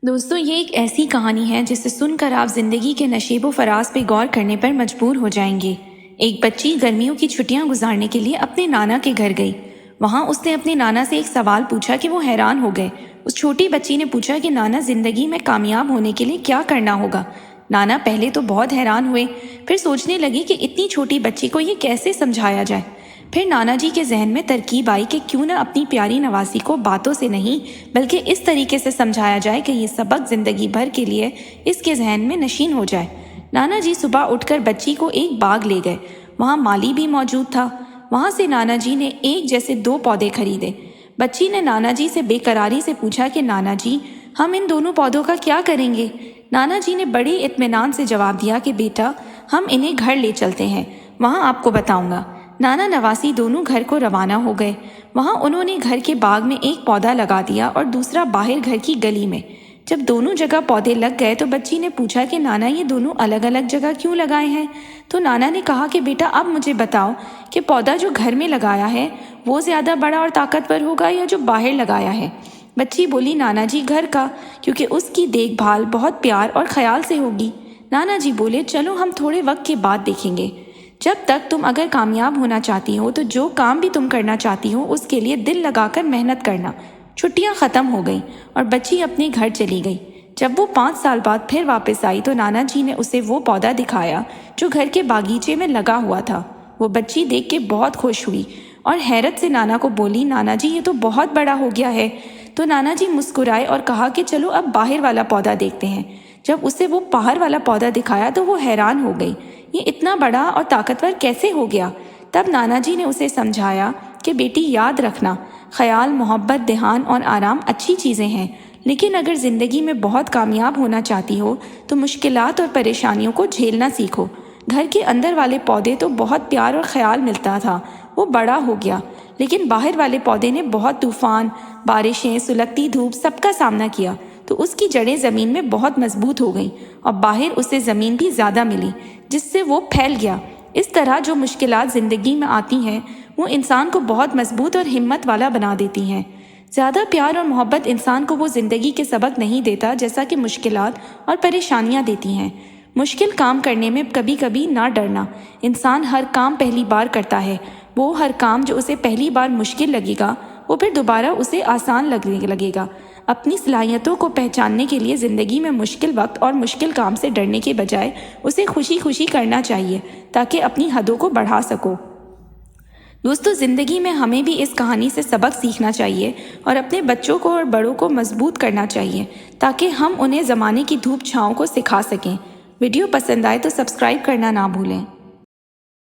دوستو، یہ ایک ایسی کہانی ہے جسے سن کر آپ زندگی کے نشیب و فراز پہ غور کرنے پر مجبور ہو جائیں گے۔ ایک بچی گرمیوں کی چھٹیاں گزارنے کے لیے اپنے نانا کے گھر گئی۔ وہاں اس نے اپنے نانا سے ایک سوال پوچھا کہ وہ حیران ہو گئے۔ اس چھوٹی بچی نے پوچھا کہ نانا، زندگی میں کامیاب ہونے کے لیے کیا کرنا ہوگا؟ نانا پہلے تو بہت حیران ہوئے، پھر سوچنے لگے کہ اتنی چھوٹی بچی کو یہ کیسے سمجھایا جائے۔ پھر نانا جی کے ذہن میں ترکیب آئی کہ کیوں نہ اپنی پیاری نواسی کو باتوں سے نہیں بلکہ اس طریقے سے سمجھایا جائے کہ یہ سبق زندگی بھر کے لیے اس کے ذہن میں نشین ہو جائے۔ نانا جی صبح اٹھ کر بچی کو ایک باغ لے گئے۔ وہاں مالی بھی موجود تھا۔ وہاں سے نانا جی نے ایک جیسے 2 پودے خریدے۔ بچی نے نانا جی سے بے قراری سے پوچھا کہ نانا جی، ہم ان دونوں پودوں کا کیا کریں گے؟ نانا جی نے بڑے اطمینان سے جواب دیا کہ بیٹا، ہم انہیں گھر لے چلتے ہیں، وہاں آپ کو بتاؤں گا۔ نانا نواسی دونوں گھر کو روانہ ہو گئے۔ وہاں انہوں نے گھر کے باغ میں ایک پودا لگا دیا اور دوسرا باہر گھر کی گلی میں۔ جب دونوں جگہ پودے لگ گئے تو بچی نے پوچھا کہ نانا، یہ دونوں الگ الگ جگہ کیوں لگائے ہیں؟ تو نانا نے کہا کہ بیٹا، اب مجھے بتاؤ کہ پودا جو گھر میں لگایا ہے وہ زیادہ بڑا اور طاقتور ہوگا یا جو باہر لگایا ہے؟ بچی بولی، نانا جی، گھر کا، کیونکہ اس کی دیکھ بھال بہت پیار اور خیال سے ہوگی۔ نانا جی بولے، چلو ہم تھوڑے وقت کے بعد دیکھیں گے۔ جب تک تم اگر کامیاب ہونا چاہتی ہو تو جو کام بھی تم کرنا چاہتی ہو اس کے لیے دل لگا کر محنت کرنا۔ چھٹیاں ختم ہو گئیں اور بچی اپنے گھر چلی گئی۔ جب وہ 5 سال بعد پھر واپس آئی تو نانا جی نے اسے وہ پودا دکھایا جو گھر کے باغیچے میں لگا ہوا تھا۔ وہ بچی دیکھ کے بہت خوش ہوئی اور حیرت سے نانا کو بولی، نانا جی، یہ تو بہت بڑا ہو گیا ہے۔ تو نانا جی مسکرائے اور کہا کہ چلو اب باہر والا پودا دیکھتے ہیں۔ جب اسے وہ باہر والا پودا دکھایا تو وہ حیران ہو گئی، یہ اتنا بڑا اور طاقتور کیسے ہو گیا؟ تب نانا جی نے اسے سمجھایا کہ بیٹی، یاد رکھنا، خیال، محبت، دھیان اور آرام اچھی چیزیں ہیں، لیکن اگر زندگی میں بہت کامیاب ہونا چاہتی ہو تو مشکلات اور پریشانیوں کو جھیلنا سیکھو۔ گھر کے اندر والے پودے تو بہت پیار اور خیال ملتا تھا، وہ بڑا ہو گیا، لیکن باہر والے پودے نے بہت طوفان، بارشیں، سلگتی دھوپ سب کا سامنا کیا، تو اس کی جڑیں زمین میں بہت مضبوط ہو گئیں اور باہر اسے زمین بھی زیادہ ملی، جس سے وہ پھیل گیا۔ اس طرح جو مشکلات زندگی میں آتی ہیں وہ انسان کو بہت مضبوط اور ہمت والا بنا دیتی ہیں۔ زیادہ پیار اور محبت انسان کو وہ زندگی کے سبق نہیں دیتا جیسا کہ مشکلات اور پریشانیاں دیتی ہیں۔ مشکل کام کرنے میں کبھی کبھی نہ ڈرنا۔ انسان ہر کام پہلی بار کرتا ہے۔ وہ ہر کام جو اسے پہلی بار مشکل لگے گا وہ پھر دوبارہ اسے آسان لگے گا۔ اپنی صلاحیتوں کو پہچاننے کے لیے زندگی میں مشکل وقت اور مشکل کام سے ڈرنے کے بجائے اسے خوشی خوشی کرنا چاہیے تاکہ اپنی حدوں کو بڑھا سکو۔ دوستو، زندگی میں ہمیں بھی اس کہانی سے سبق سیکھنا چاہیے اور اپنے بچوں کو اور بڑوں کو مضبوط کرنا چاہیے تاکہ ہم انہیں زمانے کی دھوپ چھاؤں کو سکھا سکیں۔ ویڈیو پسند آئے تو سبسکرائب کرنا نہ بھولیں۔